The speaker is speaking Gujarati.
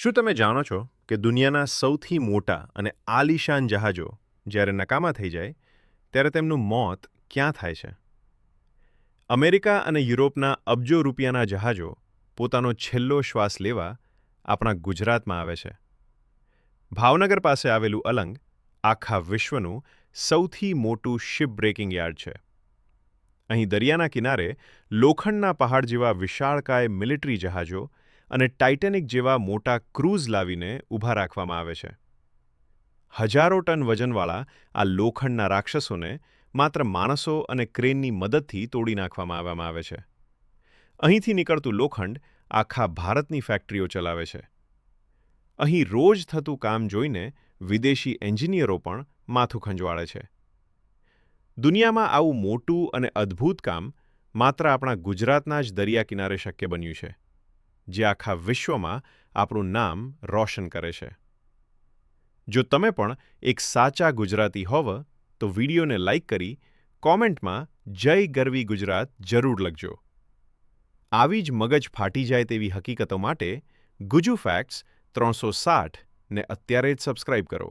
શું તમે જાણો છો કે દુનિયાના સૌથી મોટા અને આલીશાન જહાજો જ્યારે નકામા થઈ જાય ત્યારે તેમનું મોત ક્યાં થાય છે? અમેરિકા અને યુરોપના અબજો રૂપિયાના જહાજો પોતાનો છેલ્લો શ્વાસ લેવા આપણા ગુજરાતમાં આવે છે. ભાવનગર પાસે આવેલું અલંગ આખા વિશ્વનું સૌથી મોટું શિપ બ્રેકિંગ યાર્ડ છે. અહીં દરિયાના કિનારે લોખંડના પહાડ જેવા વિશાળકાય મિલિટરી જહાજો અને ટાઇટેનિક જેવા મોટા ક્રૂઝ લાવીને ઊભા રાખવામાં આવે છે. હજારો ટન વજનવાળા આ લોખંડના રાક્ષસોને માત્ર માણસો અને ક્રેનની મદદથી તોડી નાખવામાં આવે છે. અહીંથી નીકળતું લોખંડ આખા ભારતની ફેક્ટરીઓ ચલાવે છે. અહીં રોજ થતું કામ જોઈને વિદેશી એન્જિનિયરો પણ માથું ખંજવાળે છે. દુનિયામાં આવું મોટું અને અદ્ભુત કામ માત્ર આપણા ગુજરાતના જ દરિયા કિનારે શક્ય બન્યું છે, જે આખા વિશ્વમાં આપણું નામ રોશન કરે છે. જો તમે પણ એક સાચા ગુજરાતી હોવ તો વિડીયોને લાઇક કરી કોમેન્ટમાં જય ગરવી ગુજરાત જરૂર લખજો. આવી જ મગજ ફાટી જાય તેવી હકીકતો માટે ગુજુ ફેક્ટ્સ 360 ને અત્યારે જ સબસ્ક્રાઇબ કરો.